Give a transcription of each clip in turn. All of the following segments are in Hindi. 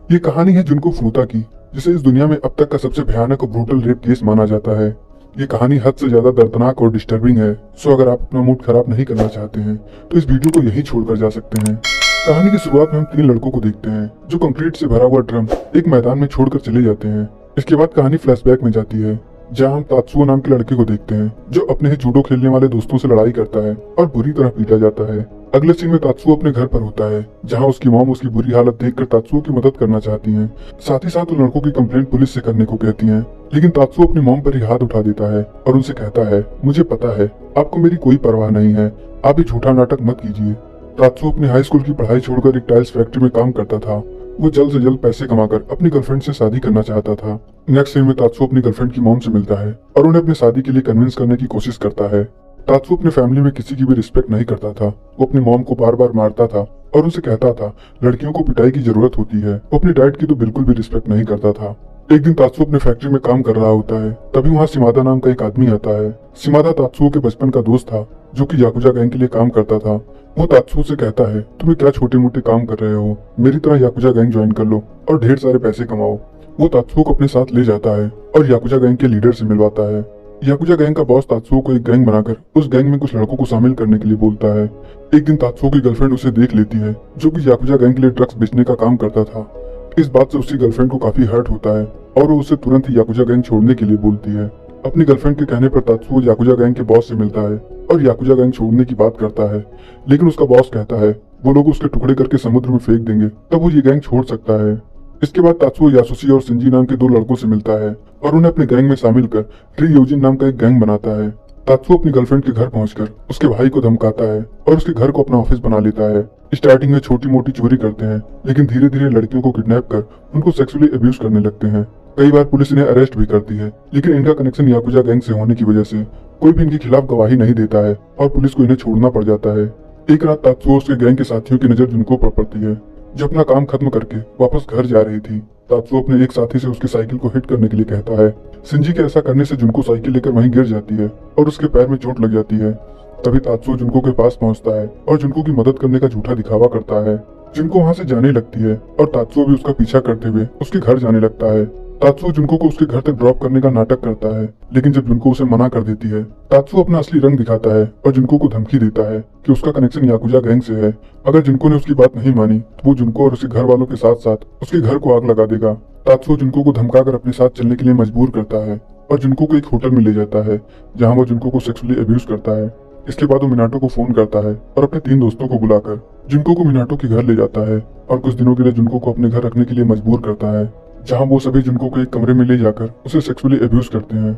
ये कहानी है जुनको फूता की, जिसे इस दुनिया में अब तक का सबसे भयानक और ब्रूटल रेप केस माना जाता है। ये कहानी हद से ज्यादा दर्दनाक और डिस्टर्बिंग है। सो अगर आप अपना मूड खराब नहीं करना चाहते हैं तो इस वीडियो को यहीं छोड़कर जा सकते हैं। कहानी की शुरुआत में हम तीन लड़कों को देखते हैं जो कंक्रीट से भरा हुआ ड्रम एक मैदान में छोड़कर चले जाते हैं। इसके बाद कहानी फ्लैशबैक में जाती है, जहाँ हम तात्सुओ नाम के लड़के को देखते हैं जो अपने ही जूडो खेलने वाले दोस्तों से लड़ाई करता है और बुरी तरह पीटा जाता है। अगले सीन में तात्सुओ अपने घर पर होता है, जहाँ उसकी मॉम उसकी बुरी हालत देखकर तात्सुओ की मदद करना चाहती हैं। साथ ही साथ उन लड़कों की कंप्लेंट पुलिस से करने को कहती हैं, लेकिन तात्सुओ अपनी मॉम पर ही हाथ उठा देता है और उनसे कहता है, मुझे पता है आपको मेरी कोई परवाह नहीं है, आप ये झूठा नाटक मत कीजिए। तात्सुओ अपनी हाई स्कूल की पढ़ाई छोड़कर एक टाइल्स फैक्ट्री में काम करता था। वो जल्द से जल्द पैसे कमाकर अपनी गर्लफ्रेंड से शादी करना चाहता था। नेक्स्ट सीन में तात्सुओ अपनी गर्लफ्रेंड की मॉम से मिलता है और उन्हें अपनी शादी के लिए कन्विंस करने की कोशिश करता है। तात्सुओ अपने फैमिली में किसी की भी रिस्पेक्ट नहीं करता था। वो अपनी मॉम को बार बार मारता था और उनसे कहता था लड़कियों को पिटाई की जरूरत होती है। वो अपनी डैड की तो बिल्कुल भी रिस्पेक्ट नहीं करता था। एक दिन तात्सुओ अपने फैक्ट्री में काम कर रहा होता है, तभी वहाँ शिमादा नाम का एक आदमी आता है। शिमादा तात्सुओ के बचपन का दोस्त था जो कि याकुजा गैंग के लिए काम करता था। वो तात्सुओ से कहता है, तुम्हें क्या छोटे मोटे काम कर रहे हो, मेरी तरह याकुजा गैंग ज्वाइन कर लो और ढेर सारे पैसे कमाओ। वो तात्सुओ को अपने साथ ले जाता है और याकुजा गैंग के लीडर से मिलवाता है। याकुजा गैंग का बॉस तात्सुओ को एक गैंग बनाकर उस गैंग में कुछ लड़कों को शामिल करने के लिए बोलता है। एक दिन तात्सुओ की गर्लफ्रेंड उसे देख लेती है, जो कि याकुजा गैंग के लिए ड्रग्स बेचने का काम करता था। इस बात से उसकी गर्लफ्रेंड को काफी हर्ट होता है और वो उसे तुरंत ही याकुजा गैंग छोड़ने के लिए बोलती है। अपनी गर्लफ्रेंड के कहने पर तात्सुओ याकुजा गैंग के बॉस से मिलता है और याकुजा गैंग छोड़ने की बात करता है, लेकिन उसका बॉस कहता है वो लोग उसके टुकड़े करके समुद्र में फेंक देंगे, तब वो ये गैंग छोड़ सकता है। इसके बाद तात्सुओ यासुशी और शिंजी नाम के दो लड़कों से मिलता है और उन्हें अपने गैंग में शामिल कर रियोजिन नाम का एक गैंग बनाता है। तात्सुओ अपनी गर्लफ्रेंड के घर पहुंचकर उसके भाई को धमकाता है और उसके घर को अपना ऑफिस बना लेता है। स्टार्टिंग में छोटी मोटी चोरी करते हैं, लेकिन धीरे धीरे लड़कियों को किडनैप कर उनको सेक्सुअली अब्यूज करने लगते हैं। कई बार पुलिस इन्हें अरेस्ट भी करती है, लेकिन इनका कनेक्शन याकुजा गैंग से होने की वजह से कोई भी इनके खिलाफ गवाही नहीं देता है और पुलिस को इन्हें छोड़ना पड़ जाता है। एक रात तात्सुओ उसके गैंग के साथियों की नजर जुनको पर पड़ती है, जो अपना काम खत्म करके वापस घर जा रही थी। तात्सुओ अपने एक साथी से उसकी साइकिल को हिट करने के लिए कहता है। शिंजी के ऐसा करने से जुनको साइकिल लेकर वहीं गिर जाती है और उसके पैर में चोट लग जाती है। तभी तात्सुओ जुनको के पास पहुंचता है और जुनको की मदद करने का झूठा दिखावा करता है। जुनको वहां से जाने लगती है और तात्सुओ भी उसका पीछा करते हुए उसके घर जाने लगता है। तात्सुओ जुनको को उसके घर तक ड्रॉप करने का नाटक करता है, लेकिन जब जुनको उसे मना कर देती है, तात्सुओ अपना असली रंग दिखाता है और जुनको को धमकी देता है कि उसका कनेक्शन याकुजा गैंग से है। अगर जुनको ने उसकी बात नहीं मानी तो वो जुनको और उसके घर वालों के साथ साथ उसके घर को आग लगा देगा। तात्सुओ जुनको को धमकाकर अपने साथ चलने के लिए मजबूर करता है और जुनको को एक होटल में ले जाता है, जहाँ वो जुनको को सेक्सुअली अब्यूज करता है। इसके बाद वो मिनाटो को फोन करता है और अपने तीन दोस्तों को बुलाकर जुनको को मिनाटो के घर ले जाता है और कुछ दिनों के लिए जुनको को अपने घर रखने के लिए मजबूर करता है, जहां वो सभी जुनको को एक कमरे में ले जाकर उसे सेक्सुअली अब्यूज करते हैं।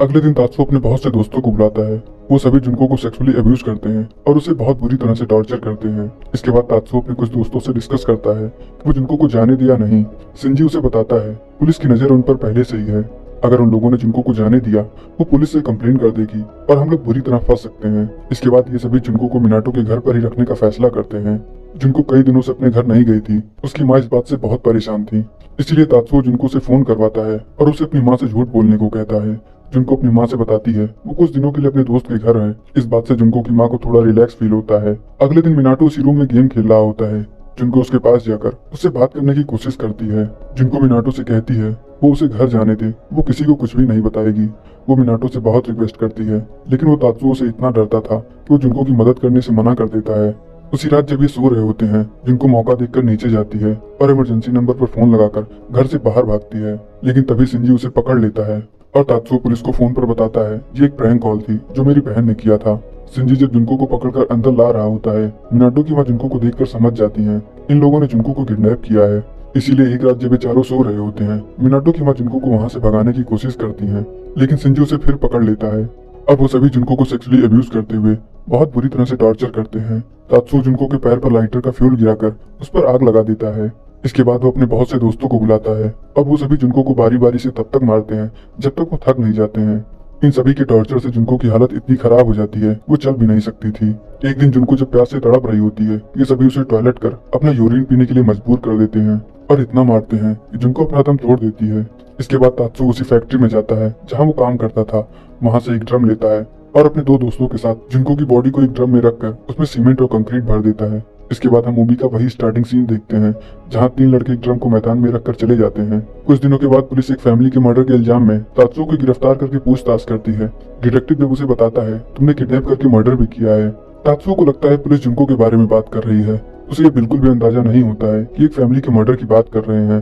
अगले दिन तात्सुओ अपने बहुत से दोस्तों को बुलाता है। वो सभी जुनको को सेक्सुअली अब्यूज करते हैं और उसे बहुत बुरी तरह से टॉर्चर करते हैं। इसके बाद तात्सुओ अपने कुछ दोस्तों से डिस्कस करता है कि वो जुनको को जाने दिया नहीं। शिंजी उसे बताता है पुलिस की नजर उन पर पहले से ही है, अगर उन लोगों ने जुनको को जाने दिया वो पुलिस से कंप्लेन कर देगी और हम लोग बुरी तरह फंस सकते हैं। इसके बाद ये सभी जुनको को मिनाटो के घर पर ही रखने का फैसला करते हैं। जुनको कई दिनों से अपने घर नहीं गई थी। उसकी माँ इस बात से बहुत परेशान थी, इसलिए तात्सुओ जुनको से फोन करवाता है और उसे अपनी माँ से झूठ बोलने को कहता है। जुनको अपनी माँ से बताती है वो कुछ दिनों के लिए अपने दोस्त के घर है। इस बात से जुनको की माँ को थोड़ा रिलैक्स फील होता है। अगले दिन मिनाटो उसी रूम में गेम खेल रहा होता है। जुनको उसके पास जाकर उससे बात करने की कोशिश करती है। जुनको मिनाटो से कहती है वो उसे घर जाने दे, वो किसी को कुछ भी नहीं बताएगी। वो मिनाटो से बहुत रिक्वेस्ट करती है, लेकिन वो तात्सुओ से इतना डरता था कि वो जुनको की मदद करने से मना कर देता है। उसी रात जब ये सो रहे होते हैं, जुनको मौका देखकर नीचे जाती है और इमरजेंसी नंबर पर फोन लगाकर घर से बाहर भागती है, लेकिन तभी शिंजी उसे पकड़ लेता है और तात्सुओ पुलिस को फोन पर बताता है ये एक प्रैंक कॉल थी जो मेरी बहन ने किया था। शिंजी जब जुनको को पकड़कर अंदर ला रहा होता है, मिनाटो की मां जुनको को देखकर समझ जाती है इन लोगों ने जुनको को किडनैप किया है। इसीलिए एक रात जब वे चारों सो रहे होते हैं, मिनाटो की मां जुनको को वहां से भगाने की कोशिश करती है, लेकिन शिंजी उसे फिर पकड़ लेता है। अब वो सभी जुनको को सेक्सुअली अब्यूज करते हुए बहुत बुरी तरह से टॉर्चर करते हैं। तात्सुओ जुनको के पैर पर लाइटर का फ्यूल गिराकर उस पर आग लगा देता है। इसके बाद वो अपने बहुत से दोस्तों को बुलाता है। अब वो सभी जुनको को बारी बारी से तब तक मारते हैं जब तक वो थक नहीं जाते हैं। इन सभी के टॉर्चर से जुनको की हालत इतनी खराब हो जाती है वो चल भी नहीं सकती थी। एक दिन जुनको जब प्यास से तड़प रही होती है, ये सभी उसे टॉयलेट कर अपना यूरिन पीने के लिए मजबूर कर देते हैं और इतना मारते हैं कि जुनको अपना दम तोड़ देती है। इसके बाद तात्सुओ उसी फैक्ट्री में जाता है जहाँ वो काम करता था। वहाँ से एक ड्रम लेता है और अपने दो दोस्तों के साथ जुनको की बॉडी को एक ड्रम में रखकर उसमें सीमेंट और कंक्रीट भर देता है। इसके बाद हम मूवी का वही स्टार्टिंग सीन देखते हैं जहां तीन लड़के एक ड्रम को मैदान में रखकर चले जाते हैं। कुछ दिनों के बाद पुलिस एक फैमिली के मर्डर के इल्जाम में तात्सुओ को गिरफ्तार करके पूछताछ करती है। डिटेक्टिव जब उसे बताता है तुमने किडनैप करके मर्डर भी किया है। तात्सुओ को लगता है पुलिस जुनको के बारे में बात कर रही है। उसे ये बिल्कुल भी अंदाजा नहीं होता है कि एक फैमिली के मर्डर की बात कर रहे हैं।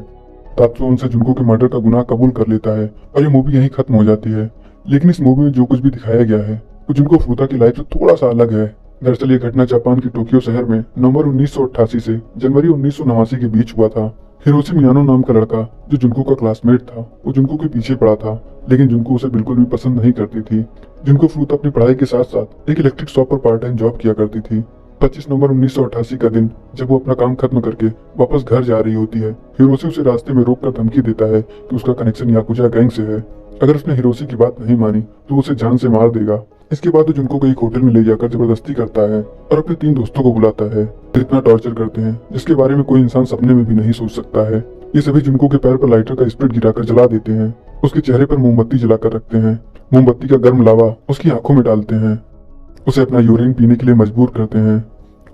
तात्सुओ उनसे जुनको के मर्डर का गुनाह कबूल कर लेता है और ये मूवी यहीं खत्म हो जाती है। लेकिन इस मूवी में जो कुछ भी दिखाया गया है वो जुनको फुरुता की लाइफ से थोड़ा सा अलग है। दरअसल ये घटना जापान के टोक्यो शहर में नवंबर 1988 से जनवरी 1989 के बीच हुआ था। हिरोशी मियानो नाम का लड़का जो जुनको का क्लासमेट था वो जुनको के पीछे पड़ा था, लेकिन जुनको उसे बिल्कुल भी पसंद नहीं करती थी। जुनको फुरुता अपनी पढ़ाई के साथ साथ एक इलेक्ट्रिक शॉप पर पार्ट टाइम जॉब किया करती थी। 25 नवंबर 1988 का दिन जब वो अपना काम खत्म करके वापस घर जा रही होती है, हिरोशी उसे रास्ते में रोककर धमकी देता है कि उसका कनेक्शन याकुजा गैंग से है। अगर उसने हिरोशी की बात नहीं मानी तो उसे जान से मार देगा। इसके बाद वो जुनको को एक होटल में ले जाकर जबरदस्ती करता है और अपने 3 दोस्तों को बुलाता है। इतना टॉर्चर करते हैं जिसके बारे में कोई इंसान सपने में भी नहीं सोच सकता है। ये सभी जुनको के पैर पर लाइटर का स्प्रिट गिराकर जला देते हैं। उसके चेहरे पर मोमबत्ती जलाकर रखते हैं। मोमबत्ती का गर्म लावा उसकी आंखों में डालते हैं। उसे अपना यूरिन पीने के लिए मजबूर करते हैं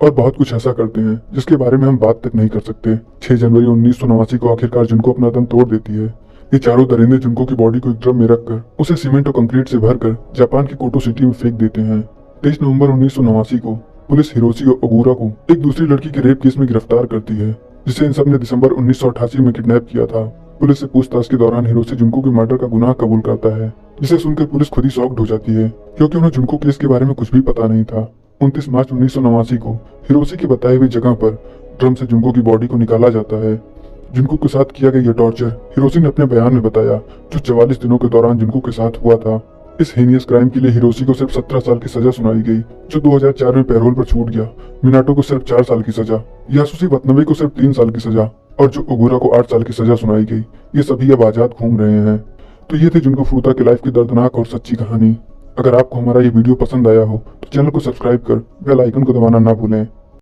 और बहुत कुछ ऐसा करते हैं जिसके बारे में हम बात तक नहीं कर सकते। 6 जनवरी 1989 को आखिरकार जुनको अपना दम तोड़ देती है। ये चारों दरिंदे जुनको की बॉडी को एक ड्रम में रखकर उसे सीमेंट और कंक्रीट से भरकर जापान की कोटो सिटी में फेंक देते हैं। 23 नवंबर 1989 को पुलिस हिरोशी और ओगुरा को एक दूसरी लड़की के रेप केस में गिरफ्तार करती है जिसे इन सब ने दिसंबर 1988 में किडनैप किया था। पुलिस से पूछताछ के दौरान हिरोशी जुनको के मर्डर का गुनाह कबूल करता है, जिसे सुनकर पुलिस खुद ही शॉक्ड हो जाती है क्योंकि उन्हें जुनको केस के बारे में कुछ भी पता नहीं था। 29 मार्च 1989 को हिरोशी की बताई हुई जगह पर ड्रम से जुनको की बॉडी को निकाला जाता है। जुनको के साथ किया गया यह टॉर्चर हिरोशी ने अपने बयान में बताया जो 44 दिनों के दौरान जुनको के साथ हुआ था। इस हीनियस क्राइम के लिए हिरोशी को सिर्फ 17 साल की सजा सुनाई गई जो 2004 में पैरोल पर छूट गया। मिनाटो को सिर्फ 4 साल की सजा, यासुशी वतनबे को सिर्फ 3 साल की सजा और जो ओगुरा को 8 साल की सजा सुनाई गई। ये सभी अब आजाद घूम रहे हैं। तो ये थे जुनको फुरुता की लाइफ की दर्दनाक और सच्ची कहानी। अगर आपको हमारा ये वीडियो पसंद आया हो तो चैनल को सब्सक्राइब कर बेल आइकन को दबाना ना भूलें।